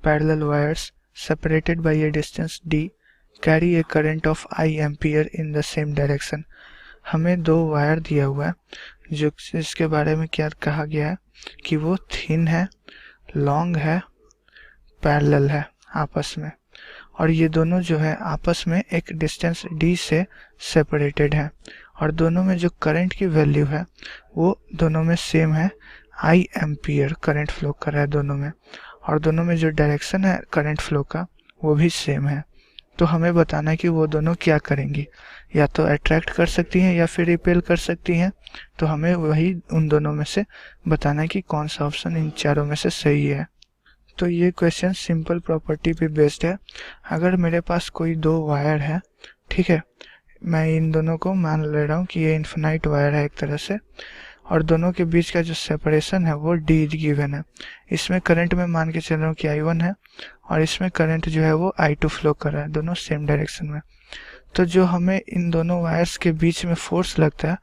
parallel wires separated by a distance d carry a current of I ampere in the same direction। हमें दो wire दिया हुआ है जो इसके बारे में क्या कहा गया है कि वो थिन है, लॉन्ग है, पैरेलल है आपस में, और ये दोनों जो है आपस में एक डिस्टेंस d से सेपरेटेड है, और दोनों में जो करंट की वैल्यू है वो दोनों में सेम है, आई एम्पियर करंट फ्लो कर रहा है दोनों में, और दोनों में जो डायरेक्शन है करंट फ्लो का वो भी सेम है। तो हमें बताना है कि वो दोनों क्या करेंगी, या तो अट्रैक्ट कर सकती हैं या फिर रिपेल कर सकती हैं। तो हमें वही उन दोनों में से बताना है कि कौन सा ऑप्शन इन चारों में से सही है। तो ये क्वेश्चन सिंपल प्रॉपर्टी पे बेस्ड है। अगर मेरे पास कोई दो वायर है, ठीक है, मैं इन दोनों को मान ले रहा हूँ कि ये इन्फिनाइट वायर है एक तरह से, और दोनों के बीच का जो सेपरेशन है वो d गिवन है। इसमें करंट में मान के चल रहा हूँ कि I1 है, और इसमें करंट जो है वो I2 फ्लो कर रहा है, दोनों सेम डायरेक्शन में। तो जो हमें इन दोनों वायर्स के बीच में फोर्स लगता है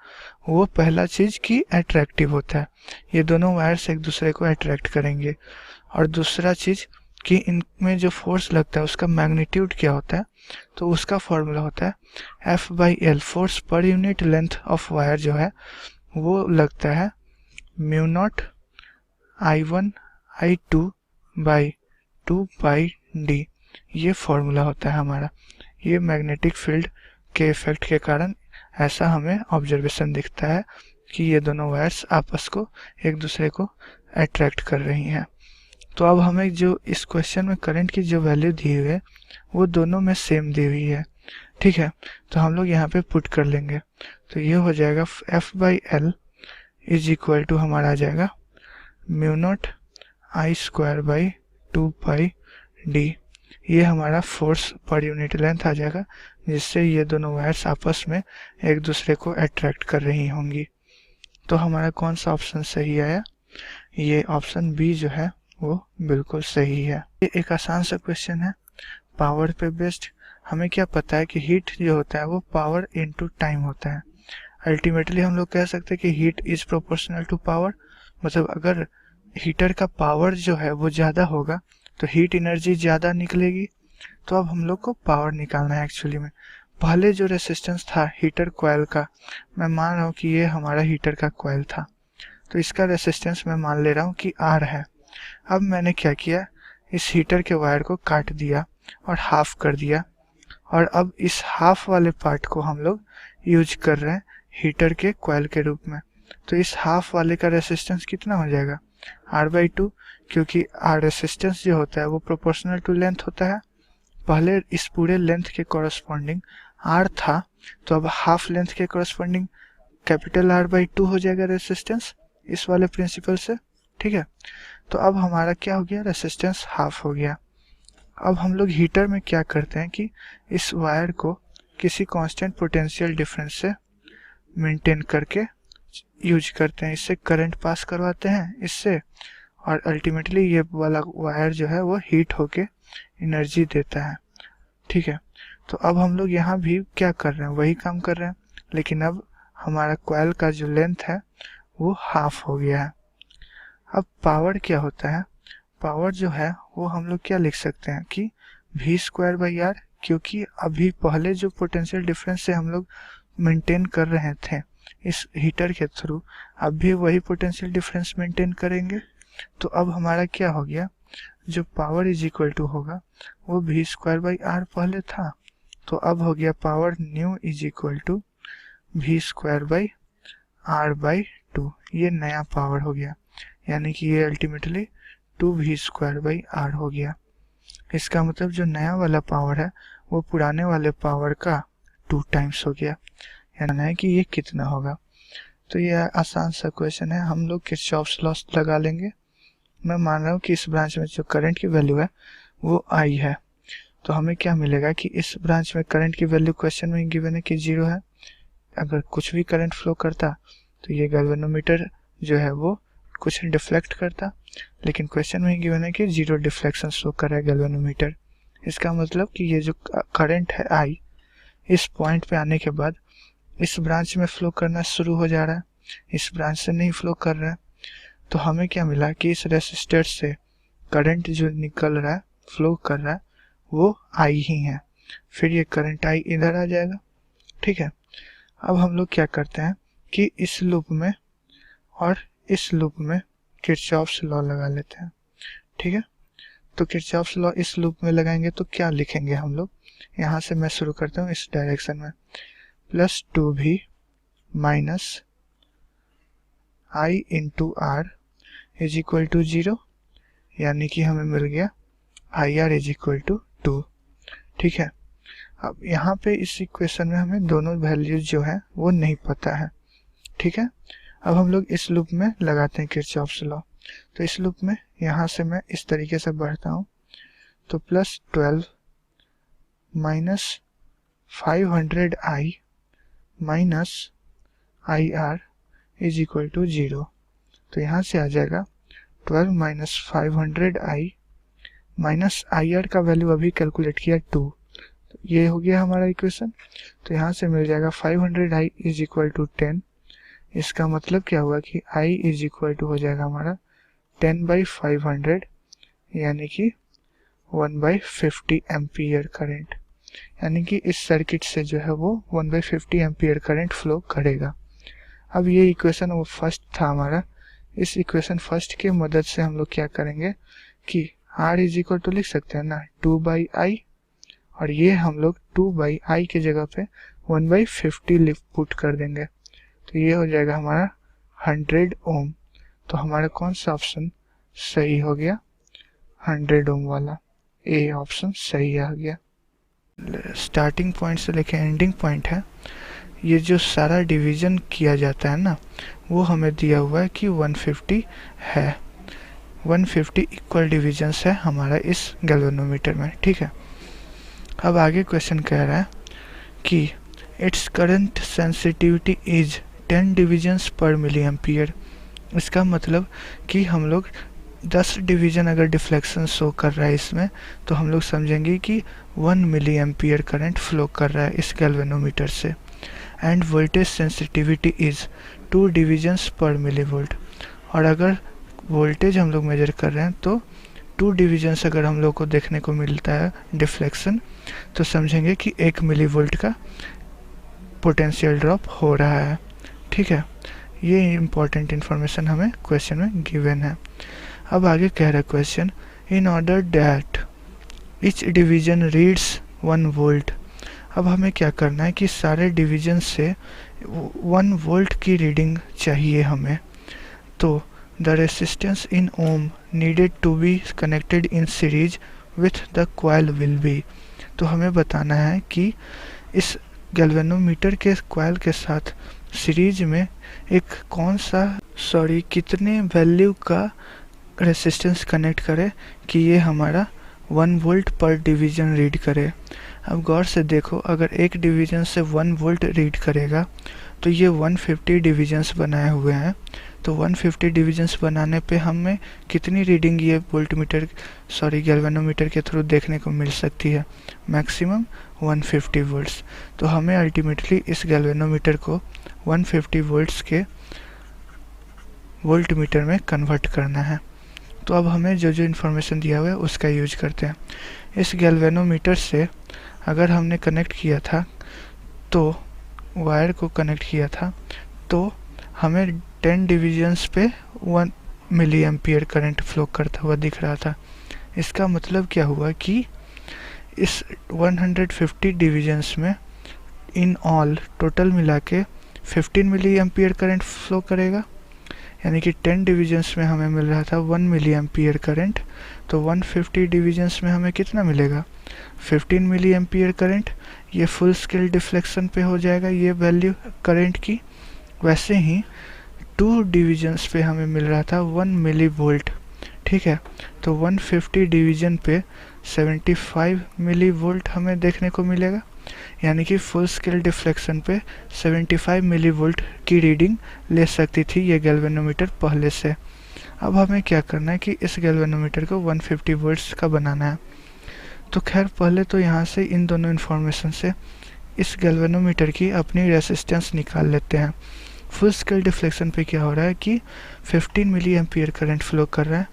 वो पहला चीज की अट्रैक्टिव होता है, ये दोनों वायर्स एक दूसरे को अट्रैक्ट करेंगे। और दूसरा चीज कि इनमें जो फोर्स लगता है उसका मैग्नीट्यूड क्या होता है, तो उसका फॉर्मूला होता है F/L, force per unit length of wire जो है वो लगता है mu naught I1 I2 by 2 pi d। ये फॉर्मूला होता है हमारा। ये मैग्नेटिक फील्ड के इफेक्ट के कारण ऐसा हमें ऑब्जर्वेशन दिखता है कि ये दोनों वायर्स आपस को एक दूसरे को अट्रैक्ट कर रही हैं। तो अब हमें जो इस क्वेश्चन में करंट की जो वैल्यू दी हुई है वो दोनों में सेम दी हुई है, ठीक है। तो हम लोग यहाँ पे पुट कर लेंगे, तो ये हो जाएगा F/L इज इक्वल टू हमारा आ जाएगा mu naught I square by 2 pi d। ये हमारा फोर्स पर यूनिट लेंथ आ जाएगा, जिससे ये दोनों वायर्स आपस में एक दूसरे को अट्रैक्ट कर रही होंगी। तो हमारा कौन सा ऑप्शन सही आया, ये ऑप्शन बी जो है वो बिल्कुल सही है। ये एक आसान सा क्वेश्चन है पावर पे बेस्ड। हमें क्या पता है कि हीट जो होता है वो पावर इनटू टाइम होता है। अल्टीमेटली हम लोग कह सकते हैं कि heat is proportional to power, मतलब अगर हीटर का पावर जो है वो ज़्यादा होगा तो हीट एनर्जी ज़्यादा निकलेगी। तो अब हम लोग को पावर निकालना है एक्चुअली में। पहले जो रेसिस्टेंस था हीटर कॉइल का, मैं मान रहा हूँ कि ये हमारा हीटर का कॉइल था, तो इसका रेसिस्टेंस मैं मान ले रहा हूँ कि R है। अब मैंने क्या किया, इस हीटर के वायर को काट दिया और हाफ कर दिया, और अब इस हाफ वाले पार्ट को हम लोग यूज कर रहे हैं हीटर के कॉइल के रूप में। तो इस हाफ वाले का रेसिस्टेंस कितना हो जाएगा, R/2, क्योंकि R रेसिस्टेंस जो होता है वो प्रोपोर्शनल टू लेंथ होता है। पहले इस पूरे लेंथ के कॉरस्पॉन्डिंग R था, तो अब हाफ लेंथ के कॉरस्पॉन्डिंग कैपिटल R/2 हो जाएगा रेसिस्टेंस इस वाले प्रिंसिपल से, ठीक है। तो अब हमारा क्या हो गया, रेसिस्टेंस हाफ हो गया। अब हम लोग हीटर में क्या करते हैं कि इस वायर को किसी कांस्टेंट पोटेंशियल डिफरेंस से मेंटेन करके यूज करते हैं, इससे करंट पास करवाते हैं इससे, और अल्टीमेटली ये वाला वायर जो है वो हीट होके एनर्जी देता है, ठीक है। तो अब हम लोग यहाँ भी क्या कर रहे हैं, वही काम कर रहे हैं, लेकिन अब हमारा कॉइल का जो लेंथ है वो हाफ हो गया है। अब पावर क्या होता है, पावर जो है वो हम लोग क्या लिख सकते हैं कि V²/R, क्योंकि अभी पहले जो पोटेंशियल डिफरेंस से हम लोग मेंटेन कर रहे थे इस हीटर के थ्रू, अब भी वही पोटेंशियल डिफरेंस मेंटेन करेंगे। तो अब हमारा क्या हो गया, जो पावर इज इक्वल टू होगा वो V²/R पहले था, तो अब हो गया power new is equal to V²/R/2। ये नया पावर हो गया, यानी कि ये अल्टीमेटली 2V²/R हो गया। इसका मतलब जो नया वाला पावर है वो पुराने वाले पावर का 2 टाइम्स हो गया, यानी है कि ये कितना होगा। तो ये आसान सा क्वेश्चन है, हम लोग किरचॉफ्स लॉ लगा लेंगे। मैं मान रहा हूँ कि इस ब्रांच में जो करंट की वैल्यू है वो I है, तो हमें क्या मिलेगा कि इस ब्रांच में करंट की वैल्यू क्वेश्चन में गिवन है कि 0 है। अगर कुछ भी करंट फ्लो करता तो ये गैल्वेनोमीटर जो है वो कुछ डिफ्लेक्ट करता, लेकिन क्वेश्चन में ही गिवन है कि 0 डिफ्लेक्शन शो कर रहा है गैल्वेनोमीटर। इसका मतलब कि ये जो करंट है I, इस पॉइंट पे आने के बाद इस ब्रांच में फ्लो करना शुरू हो जा रहा है, इस ब्रांच से नहीं फ्लो कर रहा है। तो हमें क्या मिला कि इस रेसिस्टर से करंट जो निकल रहा है, फ्लो कर रहा है, वो आई ही है। फिर ये करंट आई इधर आ जाएगा, ठीक है। अब हम लोग क्या करते हैं कि इस लूप में और इस लूप में किरचॉफ्स लॉ लगा लेते हैं, ठीक है। तो किरचॉफ्स लॉ इस लूप में लगाएंगे तो क्या लिखेंगे हम लोग, यहाँ से मैं शुरू करता हूँ इस डायरेक्शन में, plus 2v minus I into R is equal to 0, यानी कि हमें मिल गया I R is equal to 2, ठीक है। अब यहाँ पे इस इक्वेशन में हमें दोनों वैल्यूज जो है वो नहीं पता है, ठीक है। अब हम लोग इस लूप में लगाते हैं किरचॉफ्स लॉ। तो इस लूप में यहाँ से मैं इस तरीके से बढ़ता हूँ, तो plus 12 minus 500 I minus I R is equal to 0। तो यहाँ से आ जाएगा 12 minus 500 I minus I R का वैल्यू अभी कैलकुलेट किया 2, तो ये हो गया हमारा इक्वेशन। तो यहाँ से मिल जाएगा 500 आई इज इक्वल टू 10। इसका मतलब क्या हुआ कि आई इज इक्वल टू हो जाएगा हमारा 10/500, यानी कि 1/50 एम्पियर करंट, यानी कि इस सर्किट से जो है वो 1/50 एम्पियर करंट फ्लो करेगा। अब ये इक्वेशन वो फर्स्ट था हमारा। इस इक्वेशन फर्स्ट की मदद से हम लोग क्या करेंगे कि R इज इक्वल टू लिख सकते हैं ना 2/I, और ये हम लोग 2/I की जगह पे 1/50 पुट कर देंगे, तो ये हो जाएगा हमारा 100 ओम। तो हमारा कौन सा ऑप्शन सही हो गया, 100 ओम वाला, ए ऑप्शन सही आ गया। स्टार्टिंग पॉइंट से लेके एंडिंग पॉइंट है, ये जो सारा डिवीजन किया जाता है ना, वो हमें दिया हुआ है कि 150 है, 150 इक्वल डिविजन्स है हमारा इस गैल्वेनोमीटर में, ठीक है। अब आगे क्वेश्चन कह रहा है कि its current sensitivity is 10 divisions पर मिली एम्पियर। इसका मतलब कि हम लोग 10 डिवीजन अगर डिफ्लेक्शन शो कर रहा है इसमें, तो हम लोग समझेंगे कि 1 मिली एम्पियर करंट फ्लो कर रहा है इस गैल्वेनोमीटर से। End voltage sensitivity is 2 divisions पर मिली वोल्ट। और अगर वोल्टेज हम लोग मेजर कर रहे हैं तो 2 डिविजन्स अगर हम लोग को देखने को मिलता है डिफ्लेक्शन, तो समझेंगे कि 1 मिली वोल्ट का पोटेंशियल ड्रॉप हो रहा है, ठीक है। ये इम्पॉर्टेंट इन्फॉर्मेशन हमें क्वेश्चन में गिवन है। अब आगे कह रहा है question, in order that each division reads 1 volt. अब हमें क्या करना है कि सारे डिवीजन से 1 वोल्ट की रीडिंग चाहिए हमें। तो the resistance in ohm needed to be connected in series with the coil will be. तो हमें बताना है कि इस गैल्वेनोमीटर के कॉइल के साथ सीरीज में एक कितने वैल्यू का रेसिस्टेंस कनेक्ट करे कि ये हमारा 1 वोल्ट पर डिवीजन रीड करे। अब गौर से देखो, अगर एक डिवीजन से 1 वोल्ट रीड करेगा तो ये 150 डिवीजन्स बनाए हुए हैं। तो 150 डिवीजन्स बनाने पे हमें कितनी रीडिंग ये गैल्वेनोमीटर के थ्रू देखने को मिल सकती है, मैक्सिमम 150 वोल्ट्स। तो हमें अल्टीमेटली इस गैल्वेनोमीटर को 150 वोल्ट्स के वोल्ट मीटर में कन्वर्ट करना है। तो अब हमें जो जो इन्फॉर्मेशन दिया हुआ है उसका यूज करते हैं। इस गैल्वेनोमीटर से अगर हमने कनेक्ट किया था, तो वायर को कनेक्ट किया था, तो हमें 10 डिविजन्स पे 1 मिली एम्पियर करंट फ्लो करता हुआ दिख रहा था। इसका मतलब क्या हुआ कि इस 150 डिविजन्स में इन ऑल टोटल मिला के 15 मिली एम्पियर करंट फ्लो करेगा, यानी कि 10 डिविजन्स में हमें मिल रहा था 1 मिली एम्पियर करंट, तो 150 डिविजन्स में हमें कितना मिलेगा, 15 मिली एम्पियर करंट। ये फुल स्केल डिफ्लेक्शन पे हो जाएगा ये वैल्यू करंट की। वैसे ही 2 डिविजन्स पे हमें मिल रहा था 1 मिली वोल्ट, ठीक है। तो 150 डिवीजन पे 75 मिली वोल्ट हमें देखने को मिलेगा, यानी कि फुल स्केल डिफ्लेक्शन पे 75 मिली वोल्ट की रीडिंग ले सकती थी ये गैल्वेनोमीटर पहले से। अब हमें क्या करना है कि इस गैल्वेनोमीटर को 150 वोल्ट्स का बनाना है। तो खैर पहले तो यहाँ से इन दोनों इन्फॉर्मेशन से इस गैल्वेनोमीटर की अपनी रेसिस्टेंस निकाल लेते हैं। फुल स्केल डिफ्लेक्शन पे क्या हो रहा है कि 15 मिली एम्पियर करंट फ्लो कर रहा है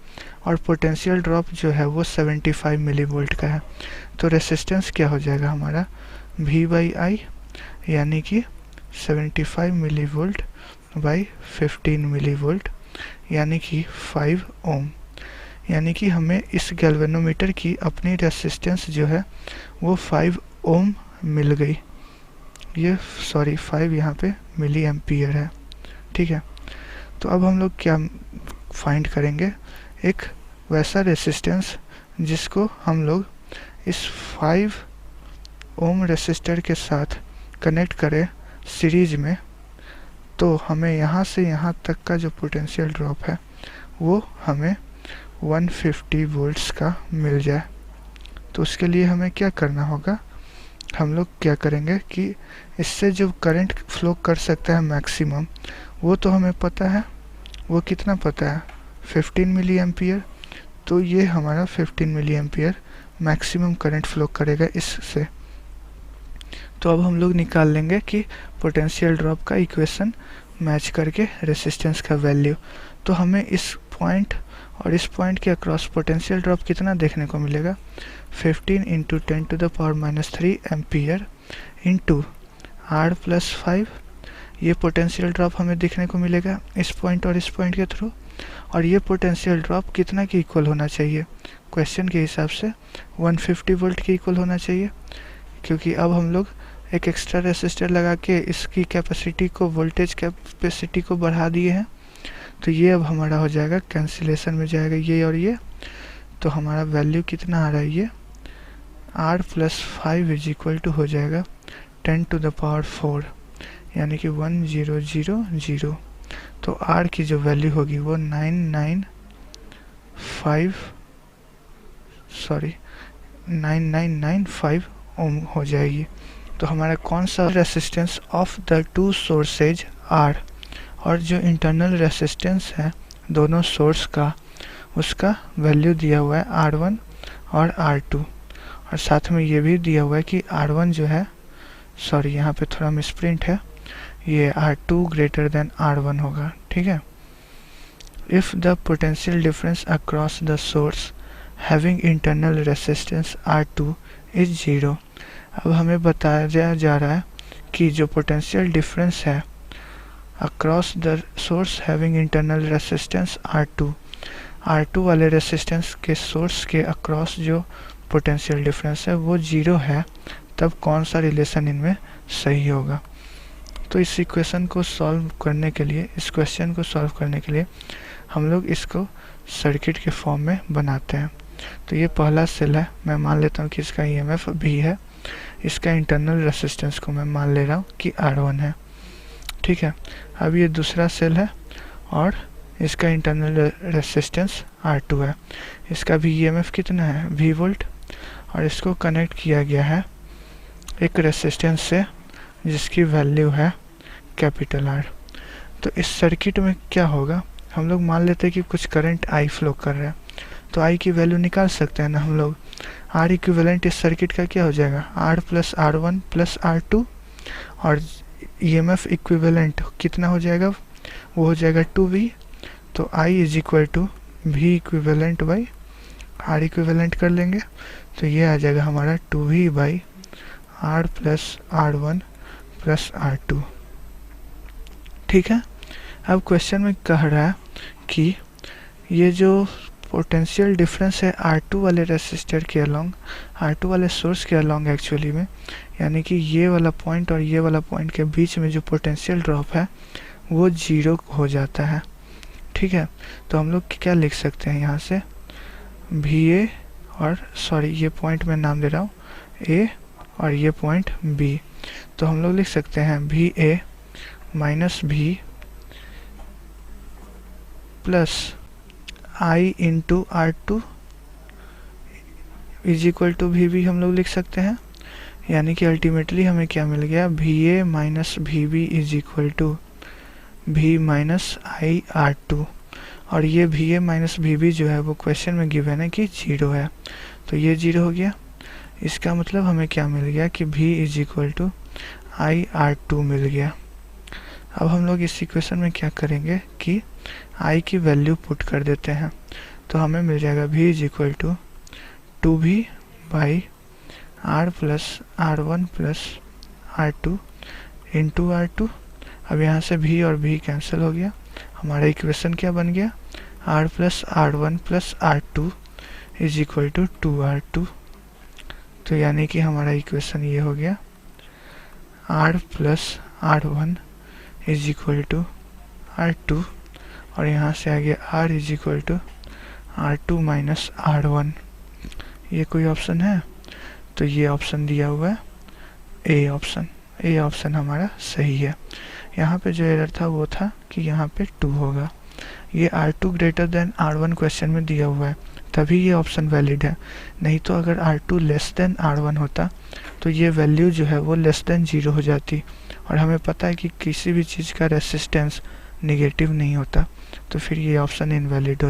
और पोटेंशियल ड्रॉप जो है वो 75 मिली वोल्ट का है। तो रेसिस्टेंस क्या हो जाएगा हमारा V बाई आई, यानी कि 75 millivolt by 15 millivolt, यानी कि 5 ओम। यानी कि हमें इस गैल्वेनोमीटर की अपनी रेसिस्टेंस जो है वो 5 ओम मिल गई। ये 5 यहाँ पे मिली एम्पियर है, ठीक है। तो अब हम लोग क्या फाइंड करेंगे, एक वैसा रेसिस्टेंस जिसको हम लोग इस 5 ओम रेसिस्टर के साथ कनेक्ट करें सीरीज में, तो हमें यहाँ से यहाँ तक का जो पोटेंशियल ड्रॉप है वो हमें 150 वोल्ट्स का मिल जाए। तो उसके लिए हमें क्या करना होगा, हम लोग क्या करेंगे कि इससे जो करंट फ्लो कर सकता है मैक्सिमम, वो तो हमें पता है, वो कितना पता है 15 मिली एम्पियर। तो ये हमारा 15 milliampere maximum current flow करेगा इससे। तो अब हम लोग निकाल लेंगे कि पोटेंशियल ड्रॉप का इक्वेशन मैच करके रेसिस्टेंस का वैल्यू। तो हमें इस पॉइंट और इस पॉइंट के अक्रॉस पोटेंशियल ड्रॉप कितना देखने को मिलेगा, 15 into 10⁻³ ampere into R plus 5। ये पोटेंशियल ड्रॉप हमें देखने को मिलेगा इस पॉइंट और इस पॉइंट के थ्रू। और ये पोटेंशियल ड्रॉप कितना के इक्वल होना चाहिए, क्वेश्चन के हिसाब से 150 वोल्ट के इक्वल होना चाहिए, क्योंकि अब हम लोग एक एक्स्ट्रा रेसिस्टर लगा के इसकी कैपेसिटी को, वोल्टेज कैपेसिटी को बढ़ा दिए हैं। तो ये अब हमारा हो जाएगा, कैंसिलेशन में जाएगा ये और ये। तो हमारा वैल्यू कितना आ रहा है, ये R plus 5 is equal to हो जाएगा 10⁴, यानी कि 1000। तो R की जो वैल्यू होगी वो 9995 ओम हो जाएगी। तो हमारा कौन सा resistance of the two sources R, और जो इंटरनल रेसिस्टेंस है दोनों सोर्स का, उसका वैल्यू दिया हुआ है R1 और R2। और साथ में ये भी दिया हुआ है कि R1 जो है, यहाँ पे थोड़ा मिसप्रिंट है, ये R2 ग्रेटर देन R1 होगा, ठीक है। If the potential difference across the source having internal resistance R2 is 0। अब हमें बताया जा रहा है कि जो पोटेंशियल डिफरेंस है across the source having internal resistance R2 वाले रेसिस्टेंस के सोर्स के अक्रॉस जो पोटेंशियल डिफरेंस है वो 0 है, तब कौन सा रिलेशन इनमें सही होगा। तो इस इक्वेशन को सॉल्व करने के लिए, इस क्वेश्चन को सॉल्व करने के लिए हम लोग इसको सर्किट के फॉर्म में बनाते हैं। तो ये पहला सेल है, मैं मान लेता हूँ कि इसका EMF भी है, इसका इंटरनल रेसिस्टेंस को मैं मान ले रहा हूँ कि R1 है, ठीक है। अब ये दूसरा सेल है और इसका इंटरनल रेसिस्टेंस R2 है, इसका भी EMF कितना है V वोल्ट, और इसको कनेक्ट किया गया है एक रेसिस्टेंस से जिसकी वैल्यू है कैपिटल R। तो इस सर्किट में क्या होगा, हम लोग मान लेते हैं कि कुछ करंट I फ्लो कर रहा है, तो I की वैल्यू निकाल सकते हैं ना हम लोग। R इक्विवेलेंट इस सर्किट का क्या हो जाएगा, R plus R1 plus R2, और EMF इक्विवेलेंट कितना हो जाएगा, वो हो जाएगा 2V। तो I is equal to V equivalent by R equivalent कर लेंगे, तो ये आ जाएगा हमारा 2V by R plus R1 plus R2, ठीक है। अब क्वेश्चन में कह रहा है कि ये जो पोटेंशियल डिफरेंस है R2 वाले रेसिस्टर के अलोंग, R2 वाले सोर्स के अलोंग एक्चुअली में, यानी कि ये वाला पॉइंट और ये वाला पॉइंट के बीच में जो पोटेंशियल ड्रॉप है वो 0 हो जाता है, ठीक है। तो हम लोग क्या लिख सकते हैं यहाँ से, VA और ये पॉइंट में नाम दे रहा हूँ A और ये पॉइंट B। तो हम लोग लिख सकते हैं VA minus V plus I into R2 is equal to VB हम लोग लिख सकते हैं, यानी कि अल्टीमेटली हमें क्या मिल गया, VA minus VB is equal to V minus I R2। और ये VA माइनस VB जो है वो क्वेश्चन में गिवन है कि 0 है, तो ये 0 हो गया। इसका मतलब हमें क्या मिल गया कि V is equal to I R2 मिल गया। अब हम लोग इस इक्वेशन में क्या करेंगे कि I की वैल्यू पुट कर देते हैं, तो हमें मिल जाएगा v is equal to 2v by r plus r1 plus r2 into r2। अब यहाँ से v और v कैंसिल हो गया, हमारा इक्वेशन क्या बन गया, r plus r1 plus r2 is equal to 2r2। तो यानी कि हमारा इक्वेशन ये हो गया r plus r1 is equal to r2 और यहाँ से आ गया r is equal to r2 minus r1। ये कोई ऑप्शन है? तो ये ऑप्शन दिया हुआ है ए ऑप्शन। ए ऑप्शन हमारा सही है। यहाँ पे जो एरर था वो था कि यहाँ पे 2 होगा। ये r2 greater than r1 question में दिया हुआ है, तभी ये ऑप्शन वैलिड है। नहीं तो अगर r2 लेस देन r1 होता तो ये वैल्यू जो है वो लेस देन 0 हो जाती, और हमें पता है कि किसी भी चीज़ का रेसिस्टेंस नेगेटिव नहीं होता, तो फिर ये ऑप्शन इनवैलिड हो